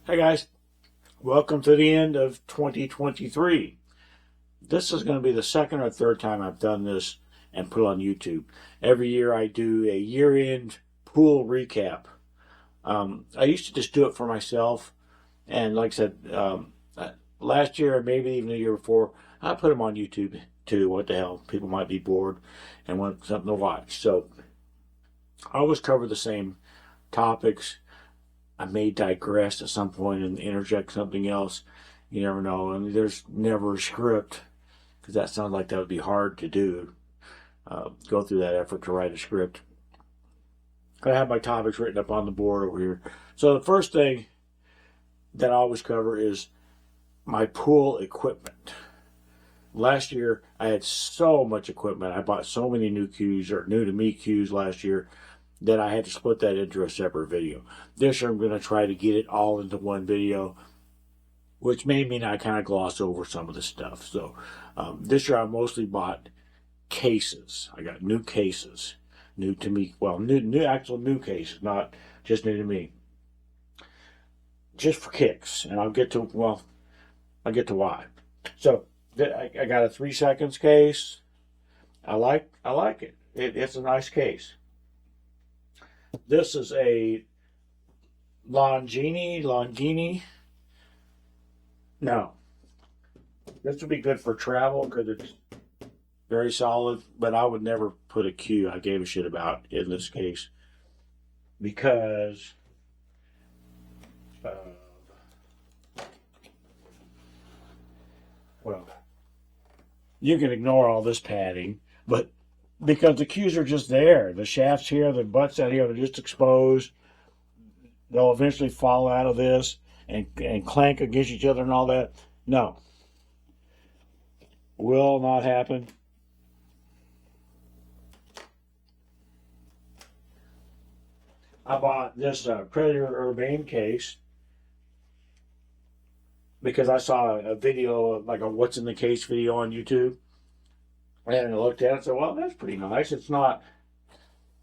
Hi guys, welcome to the end of 2023. This is going to be the second or third time I've done this and put it on YouTube. Every year I do a year-end pool recap. I used to just do it for myself, and like I said, last year or maybe even the year before, I put them on YouTube too. What the hell? People might be bored and want something to watch. So I always cover the same topics. I may digress at some point and interject something else. You never know. And there's never a script, because that sounds like that would be hard to do. Go through that effort to write a script. I have my topics written up on the board over here. So the first thing that I always cover is my pool equipment. Last year, I had so much equipment. I bought so many new cues, or new to me cues last year, that I had to split that into a separate video. This year I'm going to try to get it all into one video, which may mean I kind of gloss over some of the stuff. So this year I mostly bought cases. I got new cases, new to me. Well, new cases, not just new to me. Just for kicks, and I'll get to why. So I got a 3 seconds case. I like it. It's a nice case. This is a Longini. No. This would be good for travel because it's very solid, but I would never put a cue I gave a shit about in this case because well, you can ignore all this padding, but because the cues are just there. The shafts here, the butts out here, they're just exposed. They'll eventually fall out of this and clank against each other and all that. No. Will not happen. I bought this Predator Urbane case because I saw a video, like a what's in the case video on YouTube. And I looked at it and said, well, that's pretty nice. It's not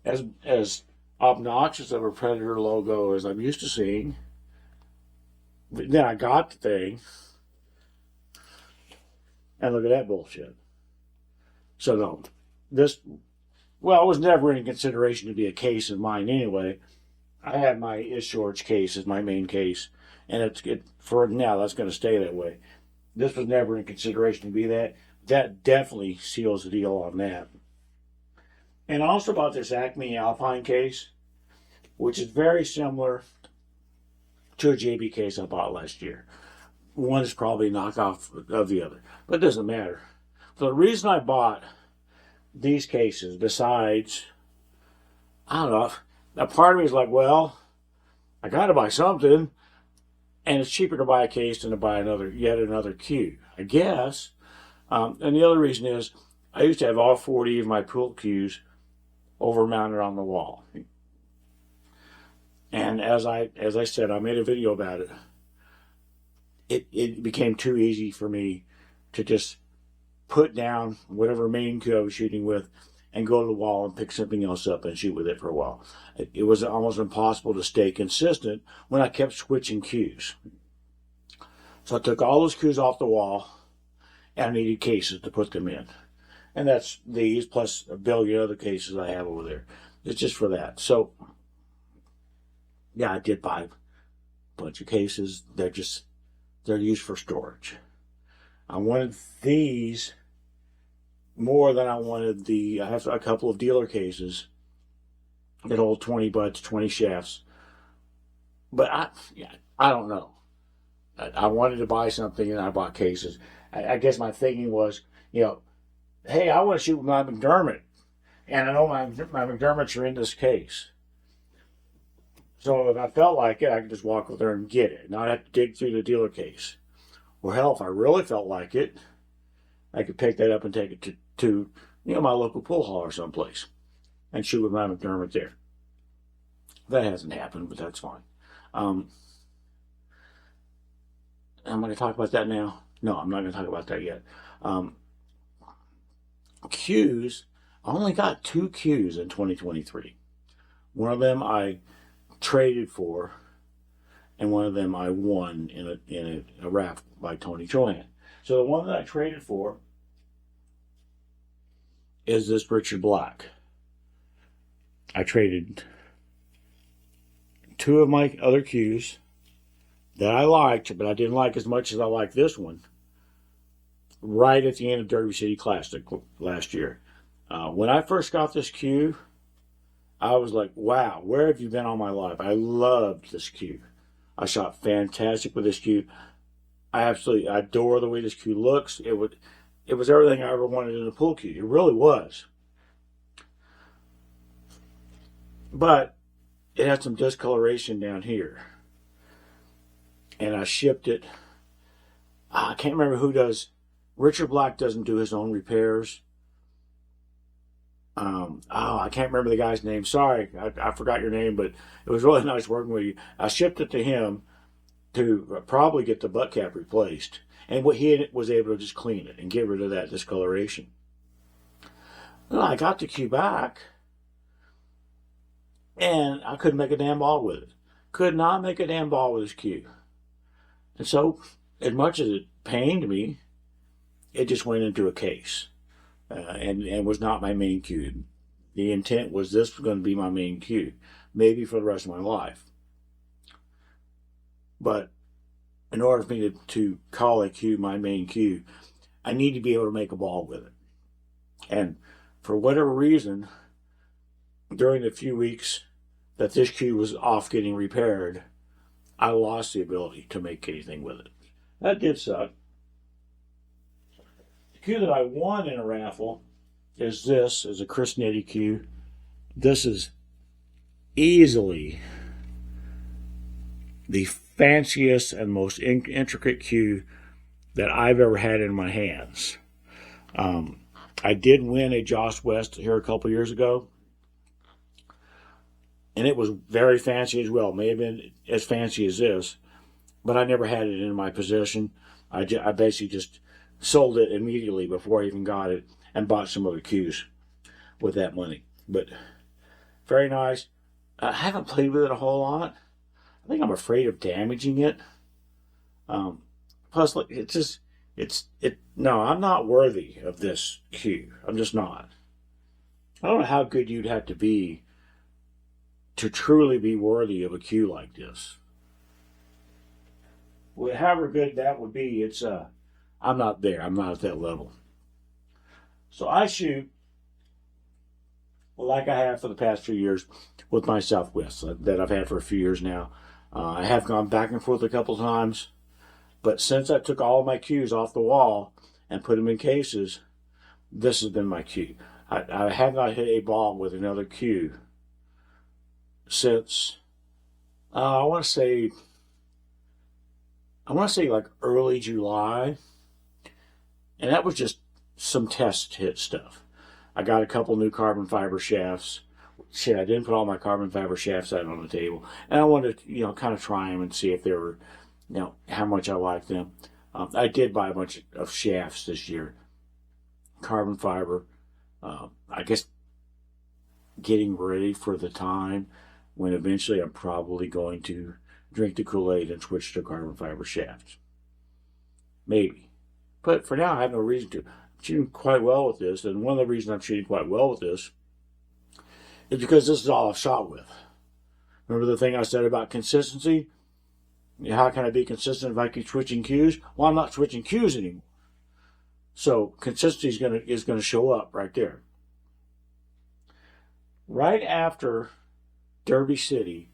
as obnoxious of a Predator logo as I'm used to seeing. But then I got the thing, and look at that bullshit. So no, it was never in consideration to be a case of mine anyway. I had my Ishorge case as my main case, and for now that's going to stay that way. This was never in consideration to be that. That definitely seals the deal on that. And also about this Acme Alpine case, which is very similar to a JB case I bought last year. One is probably a knockoff of the other, but it doesn't matter. So the reason I bought these cases, besides, I don't know, a part of me is like, well, I got to buy something, and it's cheaper to buy a case than to buy yet another cue, I guess. And the other reason is I used to have all 40 of my pool cues over mounted on the wall. And as I said, I made a video about it. It became too easy for me to just put down whatever main cue I was shooting with and go to the wall and pick something else up and shoot with it for a while. It was almost impossible to stay consistent when I kept switching cues. So I took all those cues off the wall, and I needed cases to put them in. And that's these, plus a billion other cases I have over there. It's just for that. So, yeah, I did buy a bunch of cases. They're used for storage. I wanted these more than I wanted I have a couple of dealer cases that hold 20 butts, 20 shafts. But I don't know. I wanted to buy something, and I bought cases. I guess my thinking was, hey, I want to shoot with my McDermott, and I know my McDermotts are in this case. So if I felt like it, I could just walk over there and get it, not have to dig through the dealer case. Or hell, if I really felt like it, I could pick that up and take it to my local pool hall or someplace and shoot with my McDermott there. That hasn't happened, but that's fine. Am I going to talk about that now? No, I'm not going to talk about that yet. Cues, I only got 2 cues in 2023. One of them I traded for, and one of them I won in a raffle by Tony Chohan. So the one that I traded for is this Richard Black. I traded 2 of my other cues that I liked, but I didn't like as much as I liked this one, right at the end of Derby City Classic last year. When I first got this cue, I was like, wow, where have you been all my life? I loved this cue. I shot fantastic with this cue. I absolutely adore the way this cue looks. It was everything I ever wanted in a pool cue. It really was. But it had some discoloration down here. And I shipped it. I can't remember who does. Richard Black doesn't do his own repairs. I can't remember the guy's name. Sorry, I forgot your name, but it was really nice working with you. I shipped it to him to probably get the butt cap replaced. And what he was able to just clean it and get rid of that discoloration. Well, I got the cue back, and I couldn't make a damn ball with it. Could not make a damn ball with this cue. And so, as much as it pained me, it just went into a case. And was not my main cue. The intent was this was going to be my main cue, maybe for the rest of my life. But in order for me to call a cue my main cue, I need to be able to make a ball with it. And for whatever reason, during the few weeks that this cue was off getting repaired, I lost the ability to make anything with it. That did suck. The cue that I won in a raffle is a Chris Nitty cue. This is easily the fanciest and most intricate cue that I've ever had in my hands. I did win a Joss West here a couple years ago, and it was very fancy as well. May have been as fancy as this, but I never had it in my possession. I basically just sold it immediately before I even got it and bought some other cues with that money. But very nice. I haven't played with it a whole lot. I think I'm afraid of damaging it. Plus, like, no, I'm not worthy of this cue. I'm just not. I don't know how good you'd have to be to truly be worthy of a cue like this. Well, however good that would be, I'm not there. I'm not at that level. So I shoot like I have for the past few years with my Southwest that I've had for a few years now. I have gone back and forth a couple times, but since I took all of my cues off the wall and put them in cases, this has been my cue. I have not hit a ball with another cue since I want to say like early July, and that was just some test hit stuff. I got a couple new carbon fiber shafts. I didn't put all my carbon fiber shafts out on the table, and I wanted to, kind of try them and see if they were, how much I liked them. I did buy a bunch of shafts this year, carbon fiber. I guess getting ready for the time when eventually I'm probably going to drink the Kool-Aid and switch to carbon fiber shafts. Maybe. But for now, I have no reason to. I'm shooting quite well with this, and one of the reasons I'm shooting quite well with this is because this is all I've shot with. Remember the thing I said about consistency? How can I be consistent if I keep switching cues? Well, I'm not switching cues anymore. So consistency is gonna show up right there. Right after Derby City,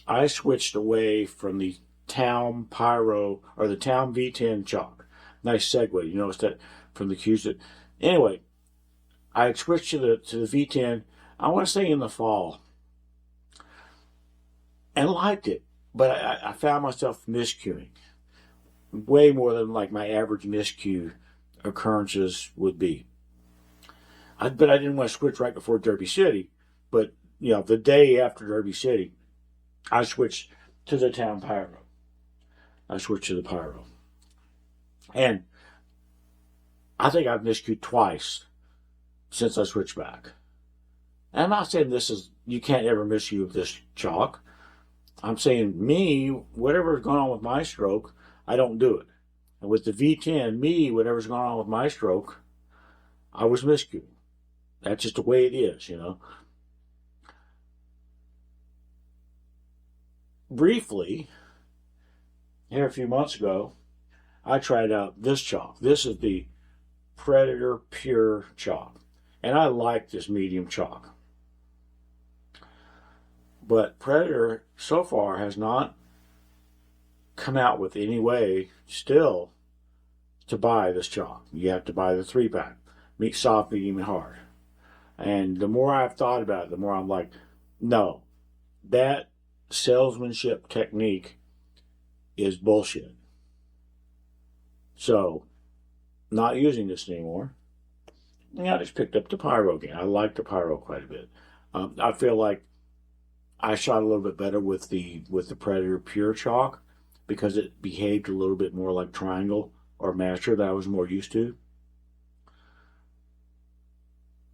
I switched away from the Town Pyro or the Town V10 chalk. Nice segue. You notice that from the cues that. Anyway, I switched to the V10. I want to say in the fall, and liked it, but I found myself miscuing way more than like my average miscue occurrences would be. But I didn't want to switch right before Derby City. But the day after Derby City, I switched to the Town Pyro. I switched to the Pyro. And I think I've miscued twice since I switched back. And I'm not saying you can't ever miscue with this chalk. I'm saying me, whatever's going on with my stroke, I don't do it. And with the V10, me, whatever's going on with my stroke, I was miscuing. That's just the way it is, you know. Briefly, here a few months ago, I tried out this chalk. This is the Predator Pure chalk. And I like this medium chalk. But Predator so far has not come out with any way still to buy this chalk. You have to buy the 3-pack, soft, medium, and hard. And the more I've thought about it, the more I'm like, no, that salesmanship technique is bullshit. So, not using this anymore. I just picked up the Pyro again. I like the Pyro quite a bit. I feel like I shot a little bit better with the Predator Pure chalk because it behaved a little bit more like Triangle or Master that I was more used to.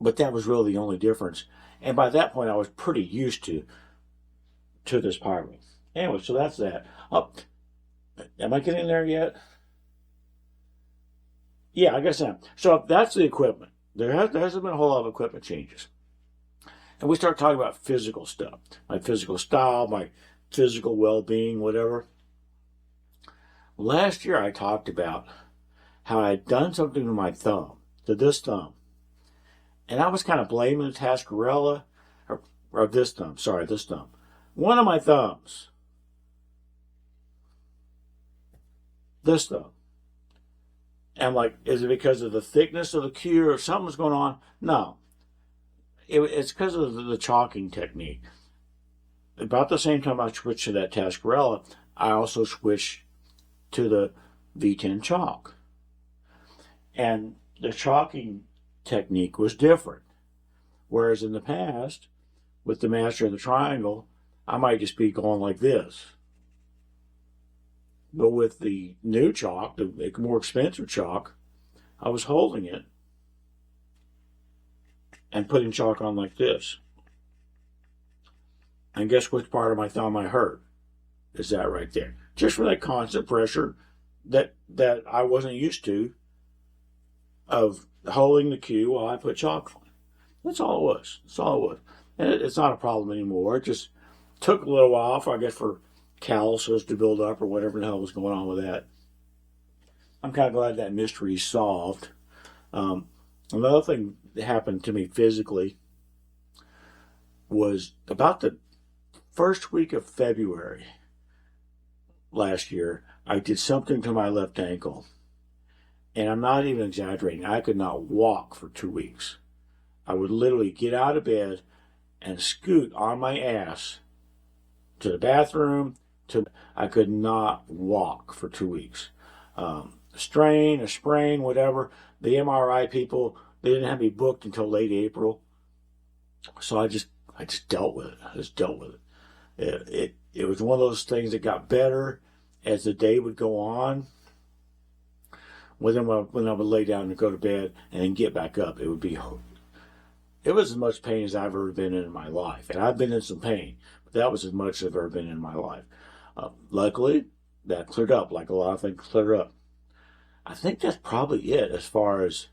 But that was really the only difference. And by that point, I was pretty used to this Pyro. Anyway, so that's that. Oh, am I getting there yet? Yeah, I guess I am. So that's the equipment. There hasn't been a whole lot of equipment changes. And we start talking about physical stuff, my physical style, my physical well-being, whatever. Last year I talked about how I had done something to my thumb, to this thumb. And I was kind of blaming the Tascarella, or this thumb, sorry, this thumb. One of my thumbs. This thumb. And I'm like, is it because of the thickness of the cue or something's going on? No. It's because of the chalking technique. About the same time I switched to that Tascarella, I also switched to the V10 chalk. And the chalking technique was different. Whereas in the past, with the Master and the Triangle, I might just be going like this. But with the new chalk, the more expensive chalk, I was holding it and putting chalk on like this. And guess which part of my thumb I hurt? Is that right there. Just for that constant pressure that I wasn't used to of holding the cue while I put chalk on. That's all it was. That's all it was. And it's not a problem anymore. It just took a little while, I guess, for calluses to build up or whatever the hell was going on with that. I'm kind of glad that mystery is solved. Another thing that happened to me physically was about the first week of February last year, I did something to my left ankle. And I'm not even exaggerating. I could not walk for 2 weeks. I would literally get out of bed and scoot on my ass to the bathroom. I could not walk for 2 weeks. A sprain, whatever. The MRI people, they didn't have me booked until late April. So I just dealt with it. I just dealt with it. It was one of those things that got better as the day would go on. When I would lay down and go to bed and then get back up, it was as much pain as I've ever been in my life. And I've been in some pain, but that was as much as I've ever been in my life. Luckily, that cleared up, like a lot of things cleared up. I think that's probably it as far as,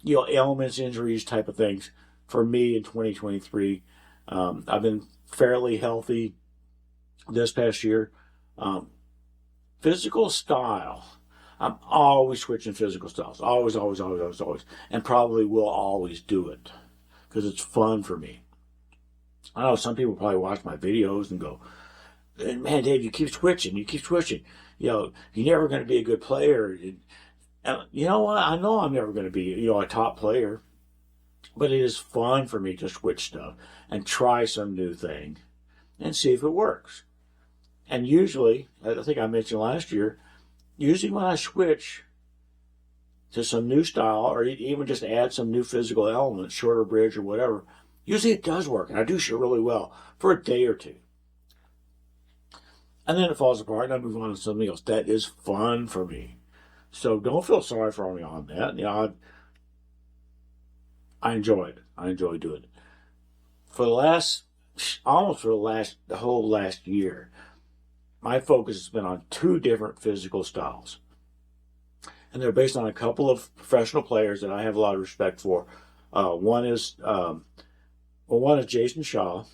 ailments, injuries, type of things for me in 2023. I've been fairly healthy this past year. Physical style. I'm always switching physical styles. Always. And probably will always do it. Because it's fun for me. I know some people probably watch my videos and go, man, Dave, you keep switching. You're never going to be a good player. And you know what? I know I'm never going to be, a top player. But it is fun for me to switch stuff and try some new thing and see if it works. And usually, I think I mentioned last year, usually when I switch to some new style or even just add some new physical elements, shorter bridge or whatever, usually it does work. And I do shoot really well for a day or two. And then it falls apart and I move on to something else. That is fun for me. So don't feel sorry for me on that. I enjoy it. I enjoy doing it. For the last almost for the whole last year, my focus has been on two different physical styles. And they're based on a couple of professional players that I have a lot of respect for. One is Jason Shaw,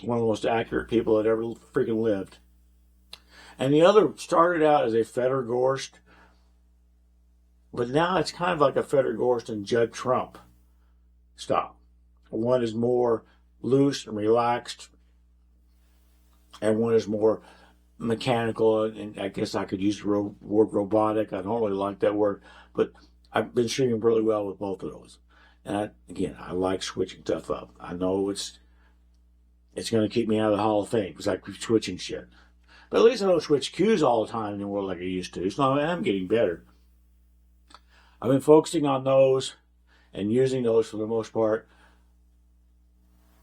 one of the most accurate people that ever freaking lived. And the other started out as a Fedor Gorst, but now it's kind of like a Fedor Gorst and Judd Trump style. One is more loose and relaxed, and one is more mechanical, and I guess I could use the word robotic. I don't really like that word, but I've been shooting really well with both of those. And I like switching stuff up. I know it's going to keep me out of the Hall of Fame because I keep switching shit. But at least I don't switch cues all the time anymore like I used to. So I'm getting better. I've been focusing on those and using those for the most part.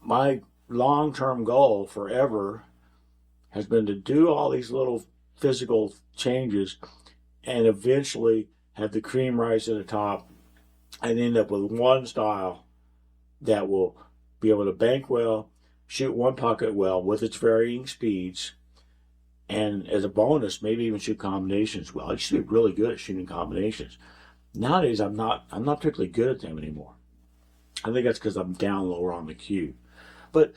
My long-term goal forever has been to do all these little physical changes and eventually have the cream rise to the top and end up with one style that will be able to bank well, shoot one pocket well with its varying speeds, and as a bonus, maybe even shoot combinations well. I used to be really good at shooting combinations. Nowadays, I'm not particularly good at them anymore. I think that's because I'm down lower on the cue. But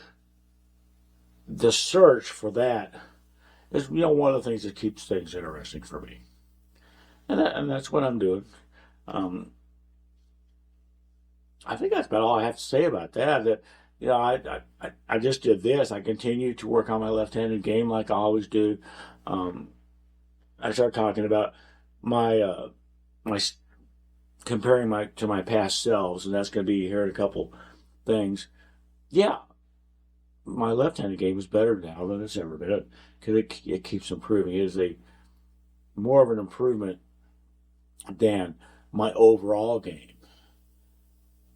the search for that is, one of the things that keeps things interesting for me. And that's what I'm doing. I think that's about all I have to say about that. I just did this. I continue to work on my left-handed game like I always do. I start talking about my comparing to my past selves, and that's going to be here in a couple things. Yeah, my left-handed game is better now than it's ever been because it keeps improving. It is more of an improvement than my overall game.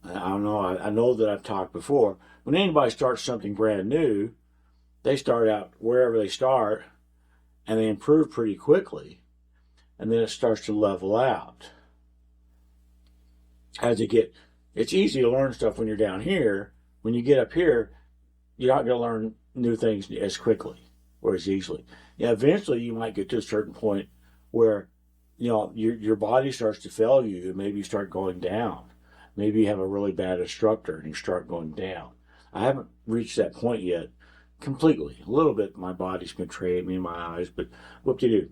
I don't know. I know that I've talked before. When anybody starts something brand new, they start out wherever they start, and they improve pretty quickly, and then it starts to level out. It's easy to learn stuff when you're down here. When you get up here, you're not going to learn new things as quickly or as easily. Yeah, eventually you might get to a certain point where, your body starts to fail you, and maybe you start going down. Maybe you have a really bad instructor and you start going down. I haven't reached that point yet completely. A little bit, my body's betrayed me in my eyes, but what do you do?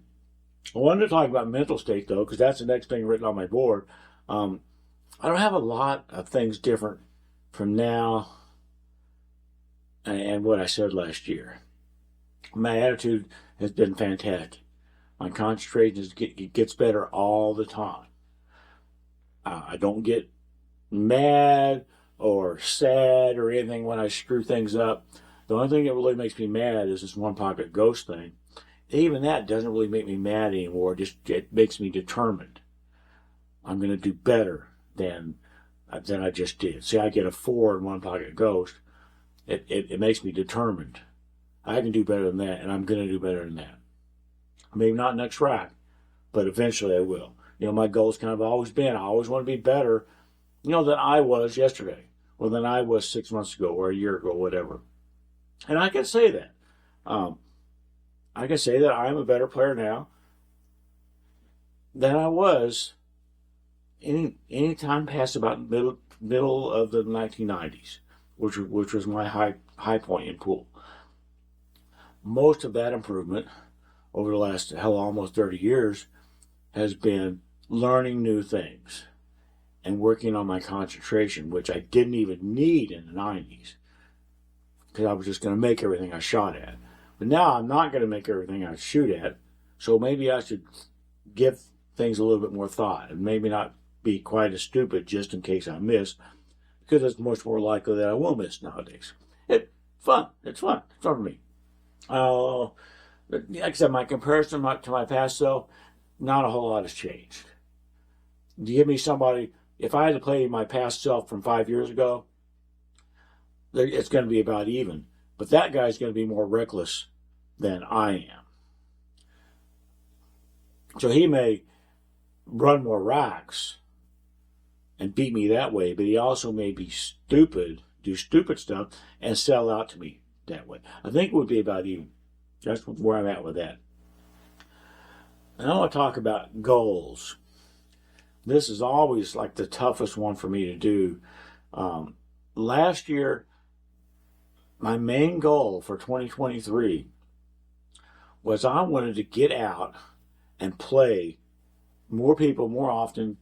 I wanted to talk about mental state, though, because that's the next thing written on my board. I don't have a lot of things different from now and what I said last year. My attitude has been fantastic. My concentration gets better all the time. I don't get mad or sad or anything when I screw things up. The only thing that really makes me mad is this one pocket ghost thing. Even that doesn't really make me mad anymore. It makes me determined. I'm going to do better than I just did. See, I get a 4 in one pocket ghost. It makes me determined. I can do better than that, and I'm going to do better than that. Maybe not next rack, but eventually I will. My goal's kind of always been, I always want to be better, than I was yesterday, or than I was 6 months ago, or a year ago, whatever. And I can say that. I can say that I'm a better player now than I was any time past about middle of the 1990s, which was my high point in pool. Most of that improvement over the last almost 30 years has been learning new things and working on my concentration, which I didn't even need in the 90s because I was just going to make everything I shot at. But now I'm not going to make everything I shoot at, so maybe I should give things a little bit more thought and maybe not be quite as stupid just in case I miss, because it's much more likely that I will miss nowadays. It's fun. It's fun for me. Like I said, my comparison to my past self, not a whole lot has changed. You give me somebody, if I had to play my past self from 5 years ago, it's going to be about even. But that guy's going to be more reckless than I am. So he may run more racks and beat me that way, but he also may be stupid, do stupid stuff, and sell out to me that way. I think it would be about even. That's where I'm at with that. And I want to talk about goals. This is always like the toughest one for me to do. Last year, my main goal for 2023 was I wanted to get out and play more people more often,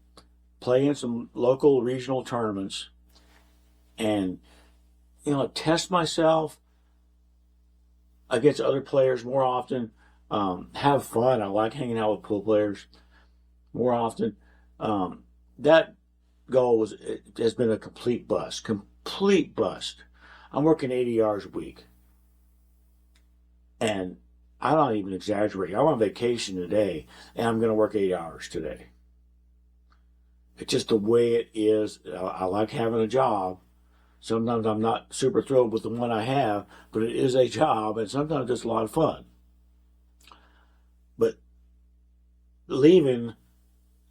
play in some local regional tournaments, and test myself against other players more often. Have fun. I like hanging out with pool players more often. That goal has been a complete bust. Complete bust. I'm working 80 hours a week, and I'm not even exaggerating. I'm on vacation today, and I'm going to work 8 hours today. It's just the way it is. I like having a job. Sometimes I'm not super thrilled with the one I have, but it is a job, and sometimes it's a lot of fun. But leaving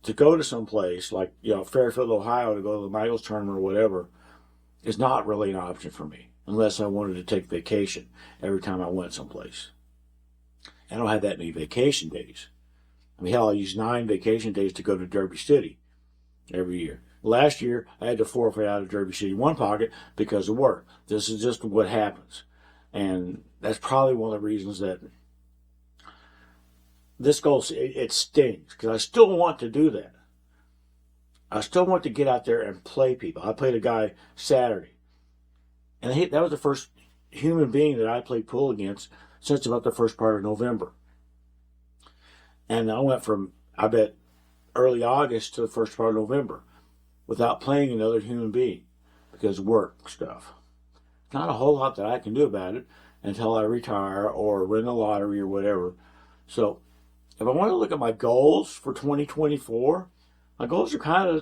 to go to some place like Fairfield, Ohio, to go to the Michaels tournament or whatever is not really an option for me unless I wanted to take vacation every time I went someplace. I don't have that many vacation days. I mean, hell, I use 9 vacation days to go to Derby City every year. Last year, I had to forfeit out of Derby City one pocket because of work. This is just what happens. And that's probably one of the reasons that this goal, it stings, because I still want to do that. I still want to get out there and play people. I played a guy Saturday, and that was the first human being that I played pool against since about the first part of November. And I went from, I bet, early August to the first part of November without playing another human being because of work stuff. Not a whole lot that I can do about it until I retire or win the lottery or whatever. So if I want to look at my goals for 2024, my goals are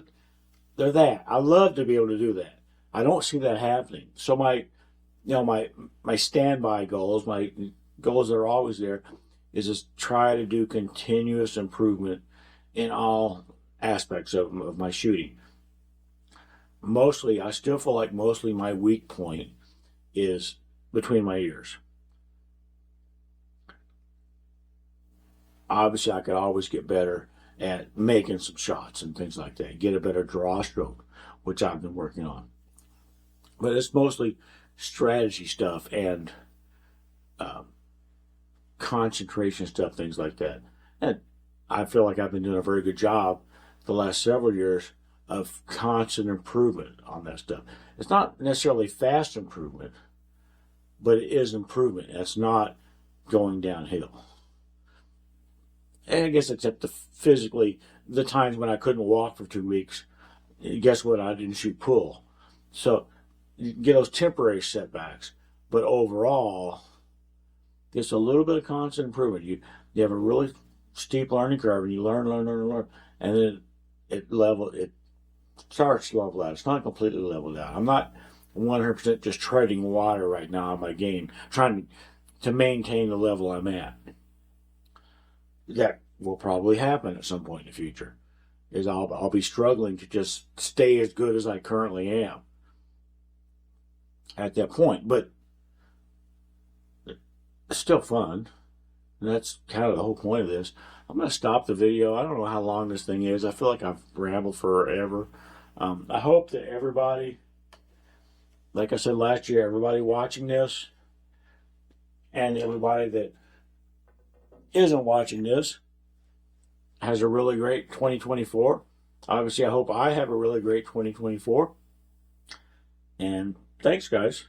they're that. I love to be able to do that. I don't see that happening. So my standby goals, my goals that are always there, is just try to do continuous improvement in all aspects of my shooting. I still feel like mostly my weak point is between my ears. Obviously, I could always get better at making some shots and things like that. Get a better draw stroke, which I've been working on. But it's mostly strategy stuff and concentration stuff, things like that. And I feel like I've been doing a very good job the last several years of constant improvement on that stuff. It's not necessarily fast improvement, but it is improvement. It's not going downhill. And I guess except the times when I couldn't walk for 2 weeks, guess what? I didn't shoot pool. So you get those temporary setbacks, but overall, it's a little bit of constant improvement. You have a really steep learning curve, and you learn, and then it starts to level out. It's not completely leveled out. I'm not 100% just treading water right now on my game, trying to maintain the level I'm at. That will probably happen at some point in the future. Is I'll be struggling to just stay as good as I currently am at that point, but it's still fun, and that's kind of the whole point of this. I'm going to stop the video. I don't know how long this thing is. I feel like I've rambled forever. I hope that everybody, like I said last year, everybody watching this and everybody that isn't watching this has a really great 2024. Obviously, I hope I have a really great 2024. And thanks, guys.